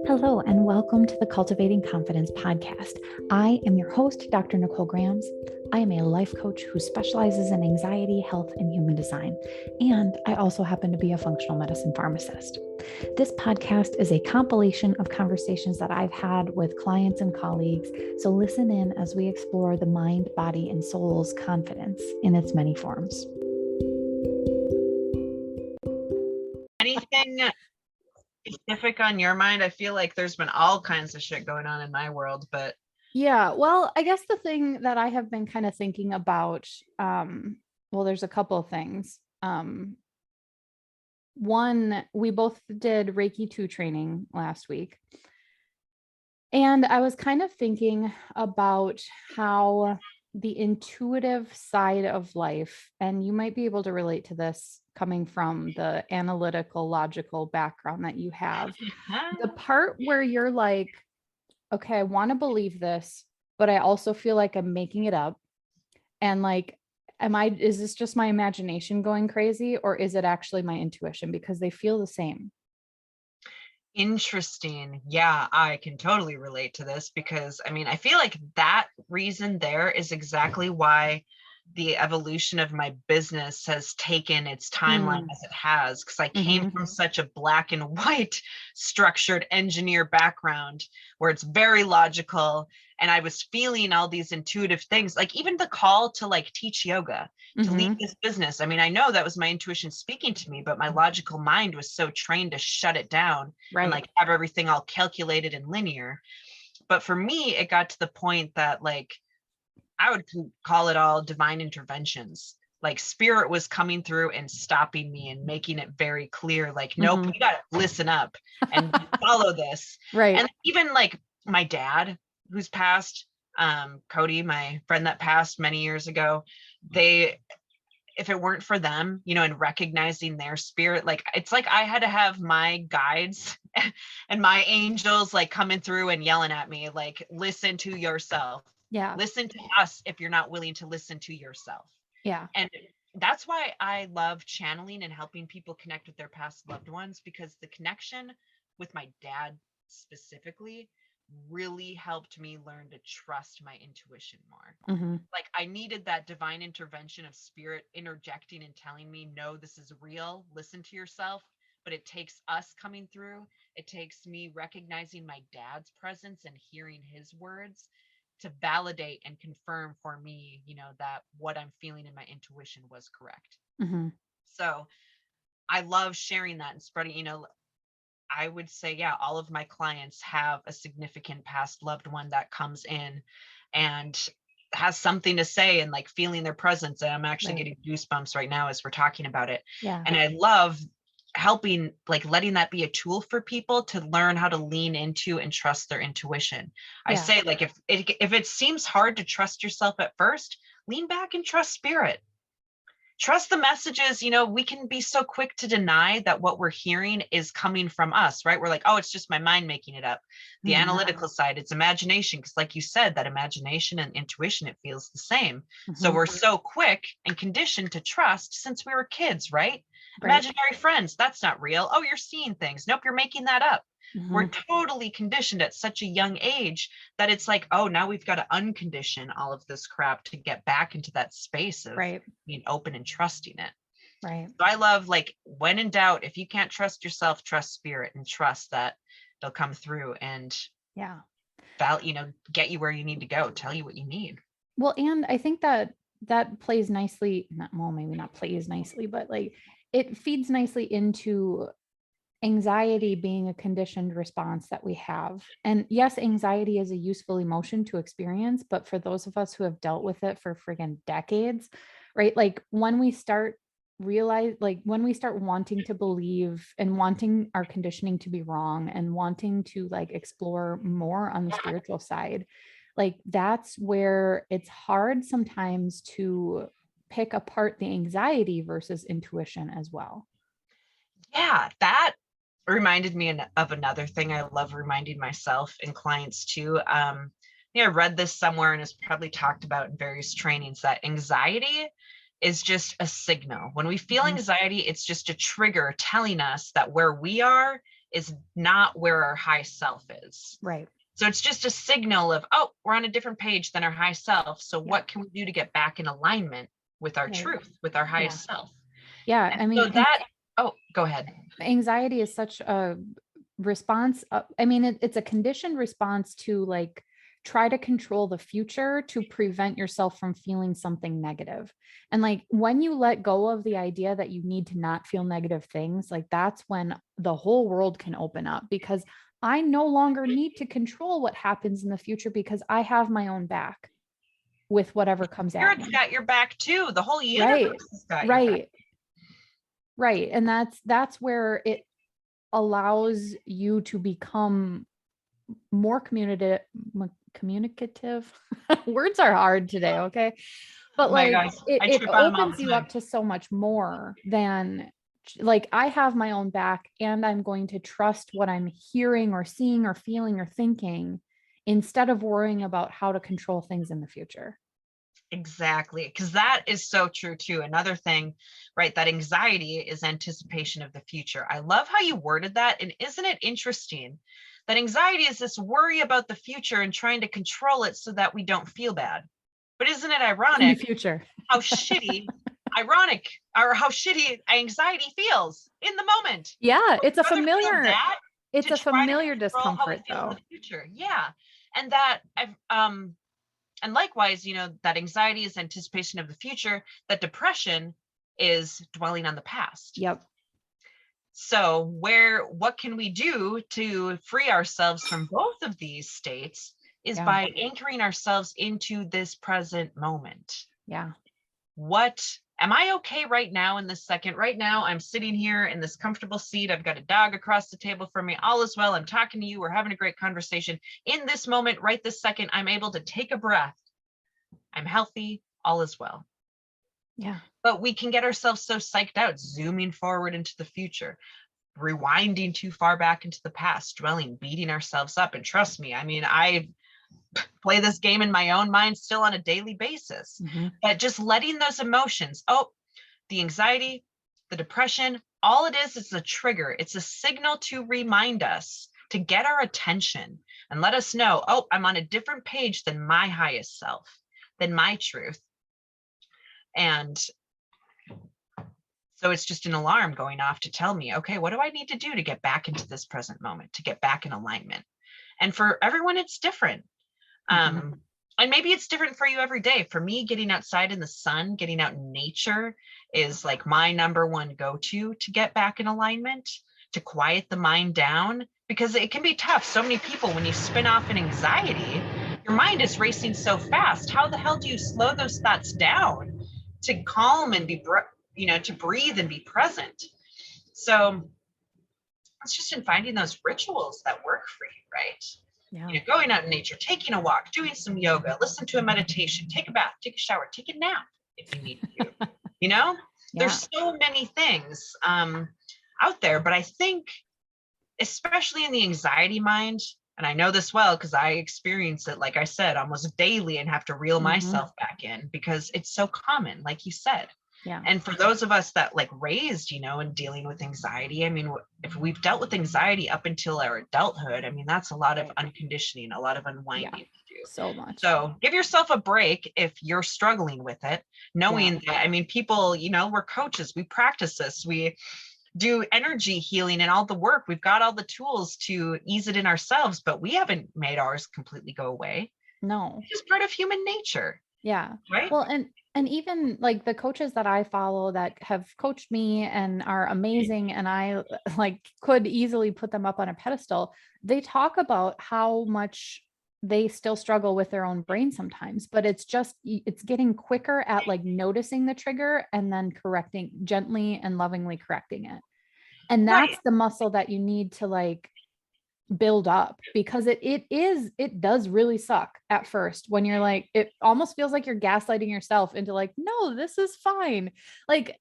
Hello, and welcome to the Cultivating Confidence podcast. I am your host, Dr. Nicole Grams. I am a life coach who specializes in anxiety, health, and human design. And I also happen to be a functional medicine pharmacist. This podcast is a compilation of conversations that I've had with clients and colleagues. So listen in as we explore the mind, body, and soul's confidence in its many forms. Anything specific on your mind? I feel like there's been all kinds of shit going on in my world, but yeah, well, I guess the thing that I have been kind of thinking about, there's a couple of things. One, we both did Reiki 2 training last week. And I was kind of thinking about how the intuitive side of life, and you might be able to relate to this coming from the analytical, logical background that you have. The part where you're like, okay, I want to believe this, but I also feel like I'm making it up. And like, is this just my imagination going crazy, or is it actually my intuition? Because they feel the same. Interesting. Yeah, I can totally relate to this because I feel like that reason there is exactly why the evolution of my business has taken its timeline as it has, because I came from such a black and white structured engineer background where it's very logical, and I was feeling all these intuitive things, like even the call to like teach yoga, to lead this business. I know that was my intuition speaking to me, but my logical mind was so trained to shut it down and like have everything all calculated and linear. But for me, it got to the point that like I would call it all divine interventions. Like spirit was coming through and stopping me and making it very clear, like, nope, you got to listen up and follow this. Right. And even like my dad, who's passed, Cody, my friend that passed many years ago, if it weren't for them, and recognizing their spirit, like, it's like I had to have my guides and my angels like coming through and yelling at me, like, listen to yourself. Yeah. Listen to us if you're not willing to listen to yourself. Yeah. And that's why I love channeling and helping people connect with their past loved ones, because the connection with my dad specifically really helped me learn to trust my intuition more. Like I needed that divine intervention of spirit interjecting and telling me, no, this is real. Listen to yourself. But it takes us coming through. It takes me recognizing my dad's presence and hearing his words to validate and confirm for me, that what I'm feeling in my intuition was correct. So I love sharing that and spreading, I would say, yeah, all of my clients have a significant past loved one that comes in and has something to say and like feeling their presence. And I'm actually getting goosebumps right now as we're talking about it. Yeah. And I love helping, like letting that be a tool for people to learn how to lean into and trust their intuition. I say, like, if it seems hard to trust yourself at first, lean back and trust spirit. Trust the messages. We can be so quick to deny that what we're hearing is coming from us, right? We're like, oh, it's just my mind making it up. The analytical side, it's imagination. Because like you said, that imagination and intuition, it feels the same. So we're so quick and conditioned to trust since we were kids, right? Imaginary friends, that's not real. Oh, you're seeing things. Nope, you're making that up. We're totally conditioned at such a young age that it's like, oh, now we've got to uncondition all of this crap to get back into that space of being open and trusting it. Right. So I love, like, when in doubt, if you can't trust yourself, trust spirit and trust that they'll come through and get you where you need to go, tell you what you need. Well, and I think that plays nicely, maybe not plays nicely, but like it feeds nicely into anxiety being a conditioned response that we have. And yes, anxiety is a useful emotion to experience, but for those of us who have dealt with it for friggin' decades, right? Like when we start wanting to believe and wanting our conditioning to be wrong and wanting to like explore more on the spiritual side, like that's where it's hard sometimes to pick apart the anxiety versus intuition as well. Yeah, that reminded me of another thing I love reminding myself and clients too. I read this somewhere and it's probably talked about in various trainings that anxiety is just a signal. When we feel anxiety, it's just a trigger telling us that where we are is not where our high self is. Right. So it's just a signal of, oh, we're on a different page than our high self. So what can we do to get back in alignment with our truth, with our highest self? Yeah. And I mean, so that, oh, go ahead. Anxiety is such a response. I mean, it's a conditioned response to like try to control the future to prevent yourself from feeling something negative. And like when you let go of the idea that you need to not feel negative things, like that's when the whole world can open up, because I no longer need to control what happens in the future because I have my own back with whatever comes at me. Spirit's got your back too. The whole universe Right. has got your back. Right. And that's where it allows you to become more communicative. Words are hard today. Okay. But my like gosh, it opens you up to so much more than like I have my own back and I'm going to trust what I'm hearing or seeing or feeling or thinking instead of worrying about how to control things in the future. Exactly. Because that is so true too. Another thing, right? That anxiety is anticipation of the future. I love how you worded that. And isn't it interesting that anxiety is this worry about the future and trying to control it so that we don't feel bad? But isn't it ironic in the future how shitty, ironic, or how shitty anxiety feels in the moment? Yeah, it's a familiar, it's a familiar discomfort though. Future. Yeah. And that and likewise, that anxiety is anticipation of the future, that depression is dwelling on the past. Yep. So what can we do to free ourselves from both of these states is by anchoring ourselves into this present moment. Yeah. What am I okay right now in this second? Right now, I'm sitting here in this comfortable seat. I've got a dog across the table from me. All is well. I'm talking to you. We're having a great conversation. In this moment, right this second, I'm able to take a breath. I'm healthy. All is well. Yeah. But we can get ourselves so psyched out, zooming forward into the future, rewinding too far back into the past, dwelling, beating ourselves up. And trust me, I mean, I play this game in my own mind still on a daily basis, but just letting those emotions, the anxiety, the depression, all it is a trigger. It's a signal to remind us, to get our attention and let us know, I'm on a different page than my highest self, than my truth. And so it's just an alarm going off to tell me, okay, what do I need to do to get back into this present moment, to get back in alignment? And for everyone, it's different. And maybe it's different for you every day. For me, getting outside in the sun, getting out in nature is like my number one go-to to get back in alignment, to quiet the mind down, because it can be tough. So many people, when you spin off in anxiety, your mind is racing so fast. How the hell do you slow those thoughts down to calm and to breathe and be present? So it's just in finding those rituals that work for you, right? Yeah. Going out in nature, taking a walk, doing some yoga, listen to a meditation, take a bath, take a shower, take a nap if you need to. There's so many things out there, but I think especially in the anxiety mind, and I know this well because I experience it, like I said, almost daily and have to reel myself back in because it's so common, like you said. Yeah. And for those of us that like raised, in dealing with anxiety, I mean, if we've dealt with anxiety up until our adulthood, I mean, that's a lot of unconditioning, a lot of unwinding to do. So much. So give yourself a break if you're struggling with it, knowing that, I mean, people, we're coaches, we practice this, we do energy healing and all the work. We've got all the tools to ease it in ourselves, but we haven't made ours completely go away. No. It's just part of human nature. Yeah. Right. Well, and even like the coaches that I follow that have coached me and are amazing, and I like could easily put them up on a pedestal. They talk about how much they still struggle with their own brain sometimes, but it's getting quicker at like noticing the trigger and then correcting, gently and lovingly correcting it. And that's the muscle that you need to like build up, because it does really suck at first when you're like, it almost feels like you're gaslighting yourself into like, no, this is fine. Like,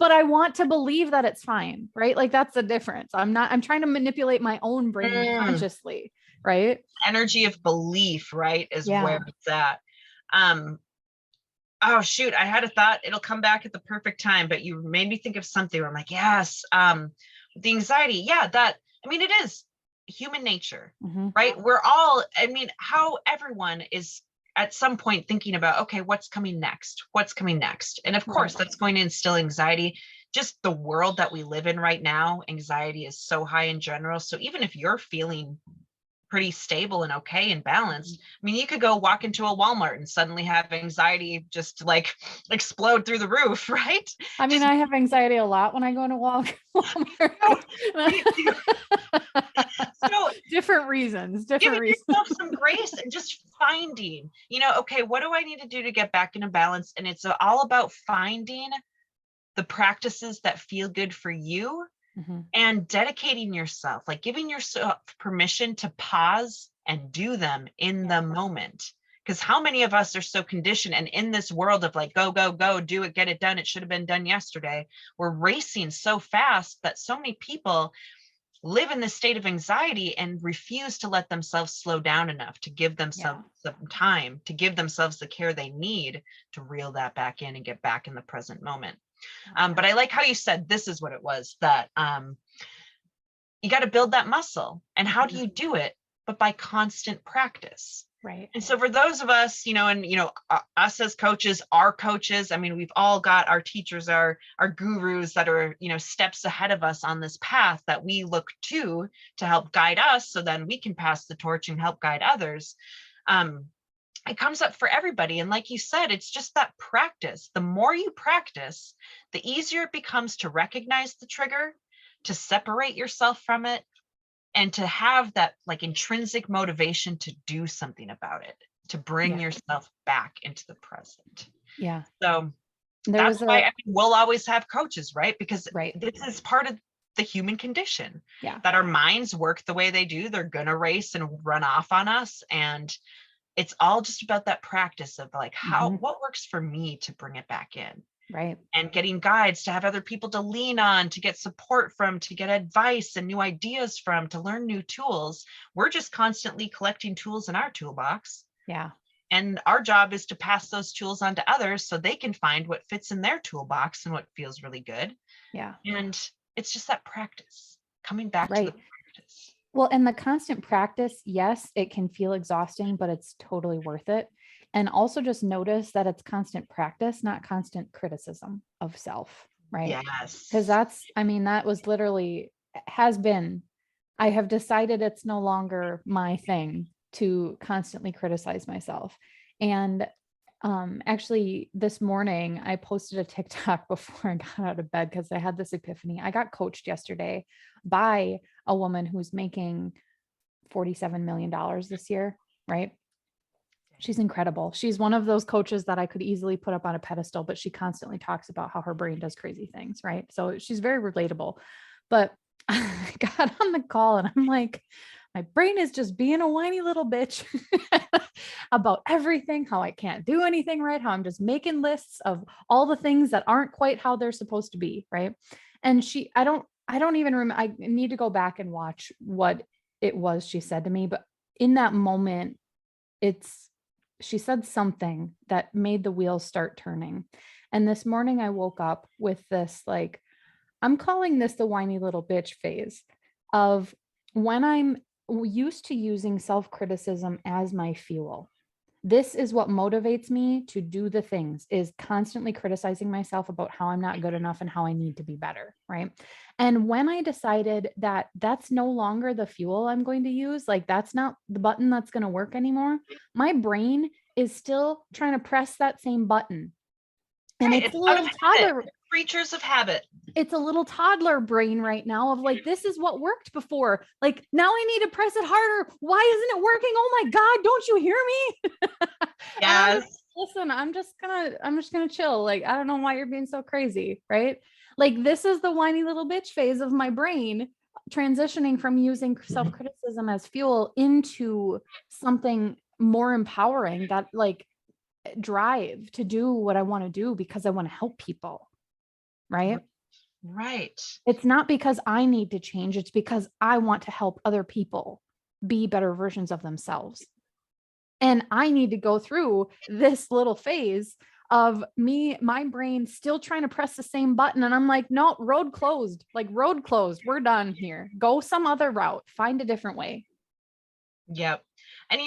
but I want to believe that it's fine. Right. Like that's the difference. I'm trying to manipulate my own brain consciously. Right. Energy of belief, right, is where it's at. Oh shoot, I had a thought. It'll come back at the perfect time, but you made me think of something where I'm like, yes, the anxiety. Yeah, that I mean, it is human nature, Mm-hmm. right? We're all, I mean, how everyone is at some point thinking about, okay, what's coming next? What's coming next? And of course, Right. that's going to instill anxiety. Just the world that we live in right now, anxiety is so high in general. So even if you're feeling pretty stable and okay and balanced, I mean, you could go walk into a Walmart and suddenly have anxiety just like explode through the roof, right? I mean, Just I have anxiety a lot when I go to Walmart. so Different reasons, different giving reasons. yourself some grace and just finding, okay, what do I need to do to get back into balance? And it's all about finding the practices that feel good for you Mm-hmm. and dedicating yourself, like giving yourself permission to pause and do them in the moment. Because how many of us are so conditioned and in this world of like, go, go, go, do it, get it done. It should have been done yesterday. We're racing so fast that so many people live in this state of anxiety and refuse to let themselves slow down enough to give themselves some time, to give themselves the care they need to reel that back in and get back in the present moment. But I like how you said this is what it was, that you got to build that muscle. And how do you do it? But by constant practice. Right. And so for those of us, us as coaches, our coaches, I mean, we've all got our teachers, our gurus that are, steps ahead of us on this path that we look to help guide us. So then we can pass the torch and help guide others. It comes up for everybody. And like you said, it's just that practice. The more you practice, the easier it becomes to recognize the trigger, to separate yourself from it, and to have that like intrinsic motivation to do something about it, to bring yourself back into the present. Yeah. So that's why I mean, we'll always have coaches, right? Because this is part of the human condition, that our minds work the way they do. They're going to race and run off on us. And it's all just about that practice of like, what works for me to bring it back in. Right. And getting guides, to have other people to lean on, to get support from, to get advice and new ideas from, to learn new tools. We're just constantly collecting tools in our toolbox. Yeah. And our job is to pass those tools on to others so they can find what fits in their toolbox and what feels really good. Yeah. And it's just that practice, coming back to the practice. Well, and the constant practice, yes, it can feel exhausting, but it's totally worth it. And also just notice that it's constant practice, not constant criticism of self, right? Yes. Because that was literally, has been, I have decided it's no longer my thing to constantly criticize myself. And actually this morning I posted a TikTok before I got out of bed because I had this epiphany. I got coached yesterday by a woman who's making $47 million this year, right? She's incredible. She's one of those coaches that I could easily put up on a pedestal, but she constantly talks about how her brain does crazy things, right? So she's very relatable. But I got on the call and I'm like, my brain is just being a whiny little bitch about everything, how I can't do anything right, how I'm just making lists of all the things that aren't quite how they're supposed to be, right? And I don't even remember. I need to go back and watch what it was she said to me, but in that moment, she said something that made the wheels start turning. And this morning I woke up with this, like, I'm calling this the whiny little bitch phase of when I'm used to using self-criticism as my fuel. This is what motivates me to do the things, is constantly criticizing myself about how I'm not good enough and how I need to be better, right? And when I decided that that's no longer the fuel I'm going to use, like that's not the button that's going to work anymore, my brain is still trying to press that same button. And it's a little toddler. Creatures of habit. It's a little toddler brain right now of like, this is what worked before. Like, now I need to press it harder. Why isn't it working? Oh my God, don't you hear me? Yes. Listen, I'm just gonna chill. Like, I don't know why you're being so crazy, right? Like, this is the whiny little bitch phase of my brain transitioning from using self-criticism as fuel into something more empowering, that like drive to do what I want to do because I want to help people. Right. Right. It's not because I need to change. It's because I want to help other people be better versions of themselves. And I need to go through this little phase of my brain still trying to press the same button. And I'm like, no, road closed, we're done here. Go some other route, find a different way. Yep. And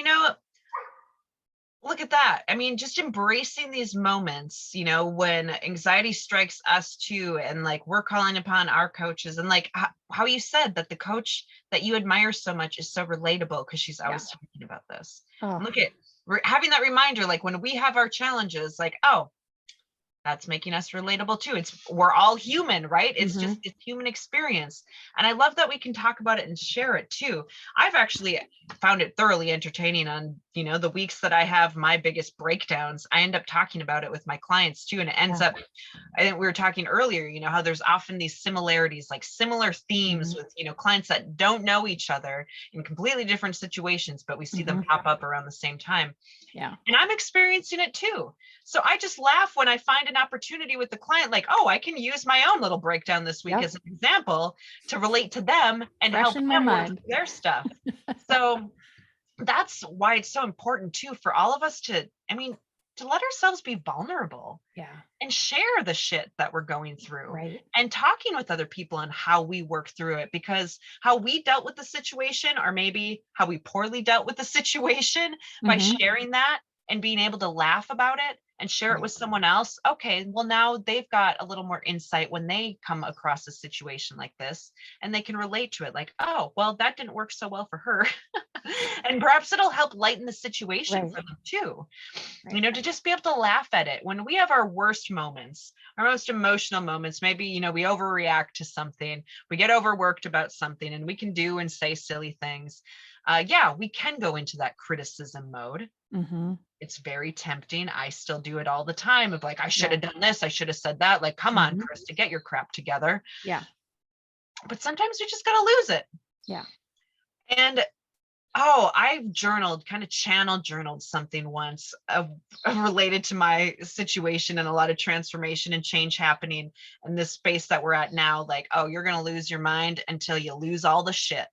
look at that. I mean, just embracing these moments, when anxiety strikes us too, and like we're calling upon our coaches, and like how you said that the coach that you admire so much is so relatable because she's always talking about this. Oh. Look at having that reminder, like when we have our challenges, like, oh, that's making us relatable too. We're all human, right? It's just it's human experience. And I love that we can talk about it and share it too. I've actually found it thoroughly entertaining on, the weeks that I have my biggest breakdowns. I end up talking about it with my clients too. And it ends up, I think we were talking earlier, how there's often these similarities, like similar themes with, clients that don't know each other in completely different situations, but we see them pop up around the same time. Yeah. And I'm experiencing it too. So I just laugh when I find an opportunity with the client, like, oh, I can use my own little breakdown this week as an example to relate to them and help them work through their stuff. So that's why it's so important too, for all of us to let ourselves be vulnerable and share the shit that we're going through and talking with other people on how we work through it, because how we dealt with the situation, or maybe how we poorly dealt with the situation, by sharing that and being able to laugh about it and share it with someone else. Okay, well, now they've got a little more insight when they come across a situation like this, and they can relate to it, like, oh, well, that didn't work so well for her. And perhaps it'll help lighten the situation for them too. To just be able to laugh at it when we have our worst moments, our most emotional moments. Maybe, we overreact to something, we get overworked about something, and we can do and say silly things. We can go into that criticism mode. It's very tempting. I still do it all the time of like, I should have done this, I should have said that. Like, come on, Krista, get your crap together. Yeah. But sometimes we just gotta lose it. Yeah. And I've journaled something once related to my situation, and a lot of transformation and change happening in this space that we're at now. Like, oh, you're going to lose your mind until you lose all the shit,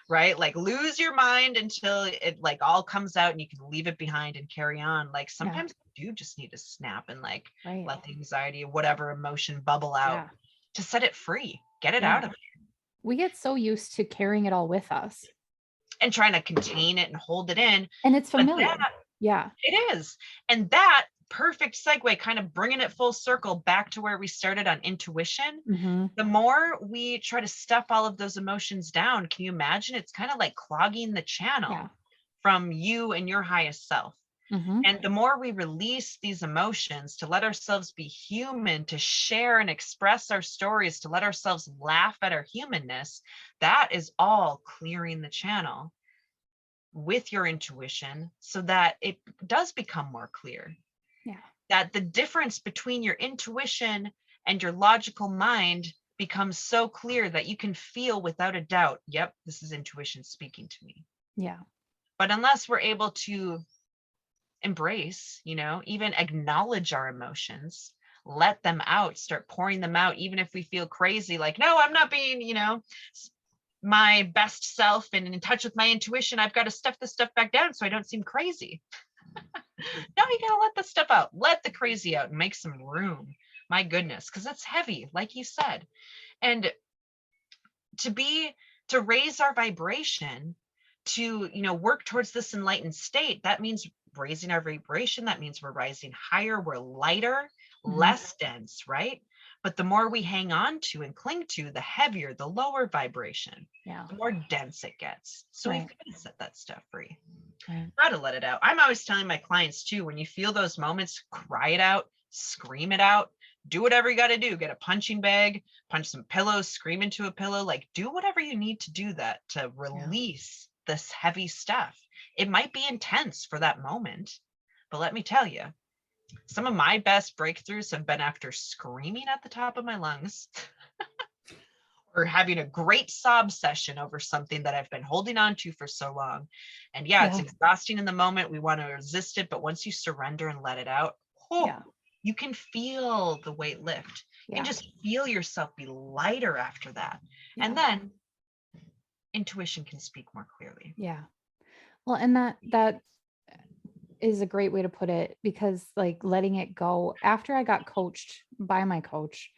right? Like, lose your mind until it like all comes out and you can leave it behind and carry on. Like, sometimes you do just need to snap and like let the anxiety or whatever emotion bubble out to set it free, get it out of you. We get so used to carrying it all with us and trying to contain it and hold it in. And it's familiar. It is. And that perfect segue, kind of bringing it full circle back to where we started on intuition. The more we try to stuff all of those emotions down, can you imagine? It's kind of like clogging the channel from you and your highest self. And the more we release these emotions to let ourselves be human, to share and express our stories, to let ourselves laugh at our humanness, that is all clearing the channel with your intuition so that it does become more clear. That the difference between your intuition and your logical mind becomes so clear that you can feel without a doubt, yep, this is intuition speaking to me. But unless we're able to embrace, even acknowledge our emotions, let them out, start pouring them out, even if we feel crazy, like, no, I'm not being, my best self and in touch with my intuition. I've got to stuff this stuff back down so I don't seem crazy. No, you gotta let the stuff out, let the crazy out and make some room. My goodness, because it's heavy, like you said. And to raise our vibration, to work towards this enlightened state, that means raising our vibration. That means we're rising higher, we're lighter, less dense, right? But the more we hang on to and cling to, the heavier, the lower vibration, the more dense it gets. So we've got to set that stuff free. Got to let it out. I'm always telling my clients too, when you feel those moments, cry it out, scream it out, do whatever you got to do. Get a punching bag, punch some pillows, scream into a pillow, like do whatever you need to do that to release this heavy stuff. It might be intense for that moment, but let me tell you, some of my best breakthroughs have been after screaming at the top of my lungs or having a great sob session over something that I've been holding on to for so long. And it's exhausting in the moment. We want to resist it, but once you surrender and let it out, you can feel the weight lift. You can just feel yourself be lighter after that. And then intuition can speak more clearly. Well, and that is a great way to put it, because like letting it go after I got coached by my coach.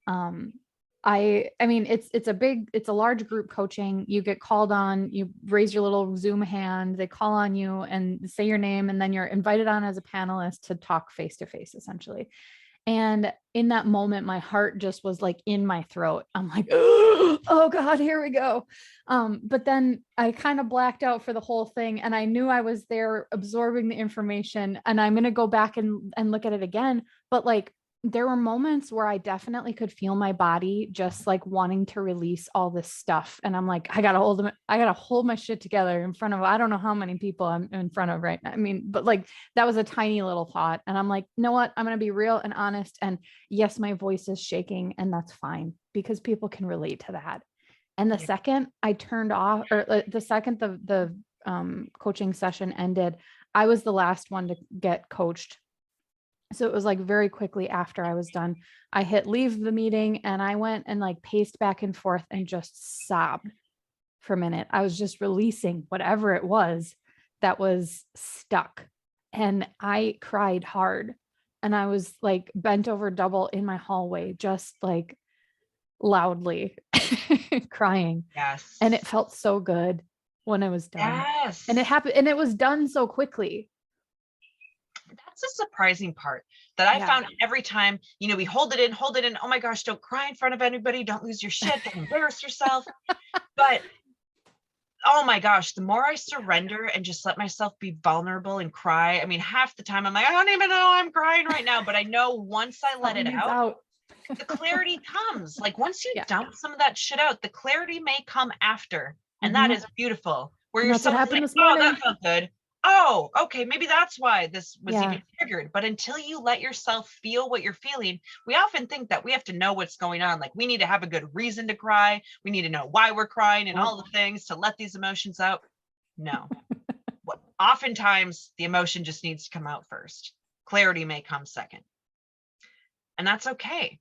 I mean, it's a large group coaching. You get called on, you raise your little Zoom hand, they call on you and say your name, and then you're invited on as a panelist to talk face to face, essentially. And in that moment, my heart just was like in my throat. I'm like, oh God, here we go. But then I kind of blacked out for the whole thing. And I knew I was there absorbing the information, and I'm going to go back and look at it again. But like, there were moments where I definitely could feel my body just like wanting to release all this stuff. And I'm like, I got to hold my shit together in front of, I don't know how many people I'm in front of right now. I mean, but like, that was a tiny little thought. And I'm like, you know what? I'm going to be real and honest. And yes, my voice is shaking, and that's fine, because people can relate to that. And the second I turned off, or the second the coaching session ended, I was the last one to get coached. So it was like very quickly after I was done, I hit leave the meeting, and I went and like paced back and forth and just sobbed for a minute. I was just releasing whatever it was that was stuck. And I cried hard. And I was like bent over double in my hallway, just like loudly crying. Yes. And it felt so good when I was done. Yes. And it happened, and it was done so quickly. That's a surprising part that I found every time, we hold it in. Oh my gosh, don't cry in front of anybody. Don't lose your shit. Don't embarrass yourself. But oh my gosh, the more I surrender and just let myself be vulnerable and cry. I mean, half the time I'm like, I don't even know I'm crying right now. But I know once I let it out, the clarity comes. Like once you dump some of that shit out, the clarity may come after. And that is beautiful. Where you're so like, oh, that felt good. Oh, okay, maybe that's why this was even triggered. But until you let yourself feel what you're feeling, we often think that we have to know what's going on. Like we need to have a good reason to cry. We need to know why we're crying and all the things to let these emotions out. No. Oftentimes the emotion just needs to come out first. Clarity may come second. And that's okay.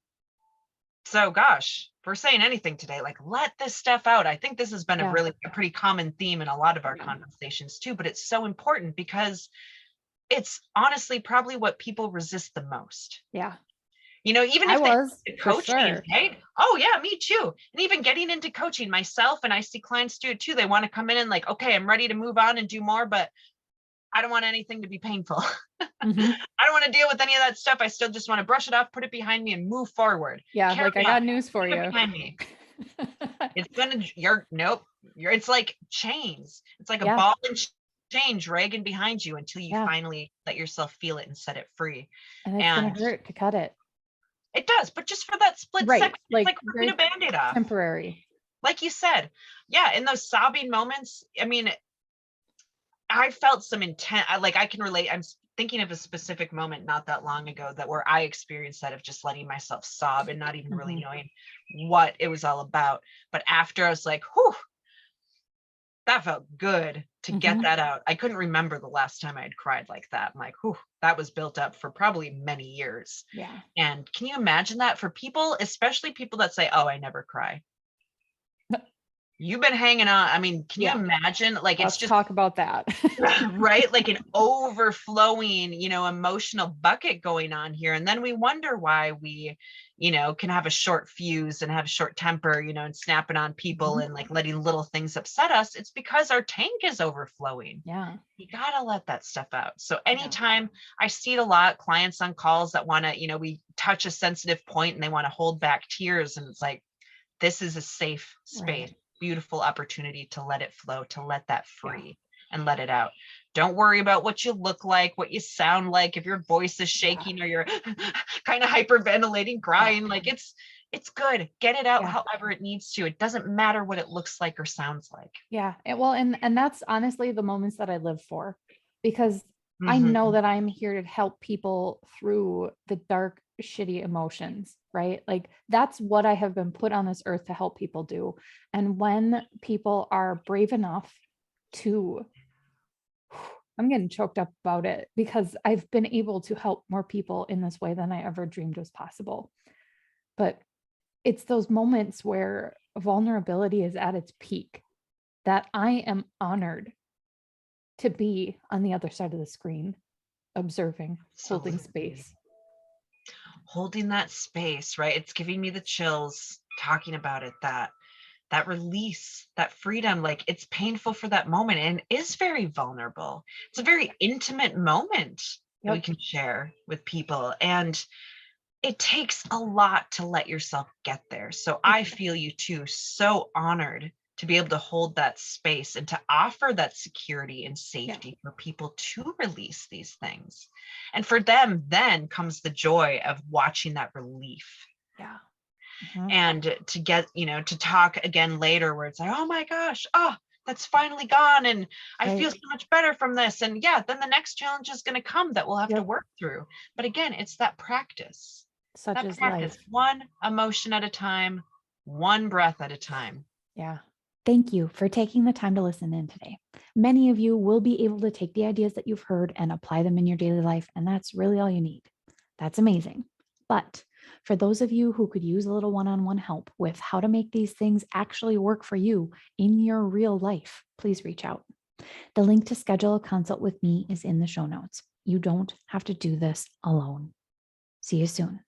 So gosh, if we're saying anything today, like let this stuff out. I think this has been a pretty common theme in a lot of our conversations too, but it's so important because it's honestly probably what people resist the most. Yeah. Even if they coaching, right? Oh yeah, me too. And even getting into coaching myself, and I see clients do it too. They want to come in and like, okay, I'm ready to move on and do more, but I don't want anything to be painful. I don't want to deal with any of that stuff. I still just want to brush it off, put it behind me, and move forward. Yeah, like I got news for you. Behind me. It's like chains. It's like a ball and chain dragging behind you until you finally let yourself feel it and set it free. And it's gonna hurt to cut it. It does, but just for that split second, it's like ripping a Band-Aid off. Temporary. Like you said. Yeah, in those sobbing moments, I mean, I felt some intent. I can relate. I'm thinking of a specific moment not that long ago where I experienced that of just letting myself sob and not even really knowing what it was all about. But after I was like, whew, that felt good to get that out. I couldn't remember the last time I had cried like that. I'm like, whew, that was built up for probably many years. Yeah. And can you imagine that for people, especially people that say, oh, I never cry? You've been hanging on. I mean, can you imagine? Like, Let's it's just talk about that. right? Like an overflowing, emotional bucket going on here. And then we wonder why we, can have a short fuse and have short temper, and snapping on people and like letting little things upset us. It's because our tank is overflowing. Yeah. You got to let that stuff out. So anytime I see it a lot, clients on calls that want to, we touch a sensitive point and they want to hold back tears. And it's like, this is a safe space. Right. Beautiful opportunity to let it flow, to let that free and let it out. Don't worry about what you look like, what you sound like, if your voice is shaking or you're kind of hyperventilating, crying, like it's good. Get it out however it needs to. It doesn't matter what it looks like or sounds like. Yeah. And that's honestly the moments that I live for, because I know that I'm here to help people through the dark, shitty emotions, right? Like that's what I have been put on this earth to help people do. And when people are brave enough to, I'm getting choked up about it, because I've been able to help more people in this way than I ever dreamed was possible. But it's those moments where vulnerability is at its peak that I am honored to be on the other side of the screen. observing, holding Absolutely. space. Holding that space, right? It's giving me the chills talking about it, that release, that freedom. Like, it's painful for that moment and is very vulnerable. It's a very intimate moment that we Yep. can share with people. And it takes a lot to let yourself get there. So I feel you too. So honored to be able to hold that space and to offer that security and safety for people to release these things. And for them, then comes the joy of watching that relief. Yeah. Mhm. And to get, to talk again later where it's like, oh my gosh, oh, that's finally gone. And I Right. feel so much better from this. And yeah, then the next challenge is going to come that we'll have to Yep. work through. But again, it's that practice. Such That is practice, life. one emotion at a time, one breath at a time. Yeah. Thank you for taking the time to listen in today. Many of you will be able to take the ideas that you've heard and apply them in your daily life, and that's really all you need. That's amazing. But for those of you who could use a little one-on-one help with how to make these things actually work for you in your real life, please reach out. The link to schedule a consult with me is in the show notes. You don't have to do this alone. See you soon.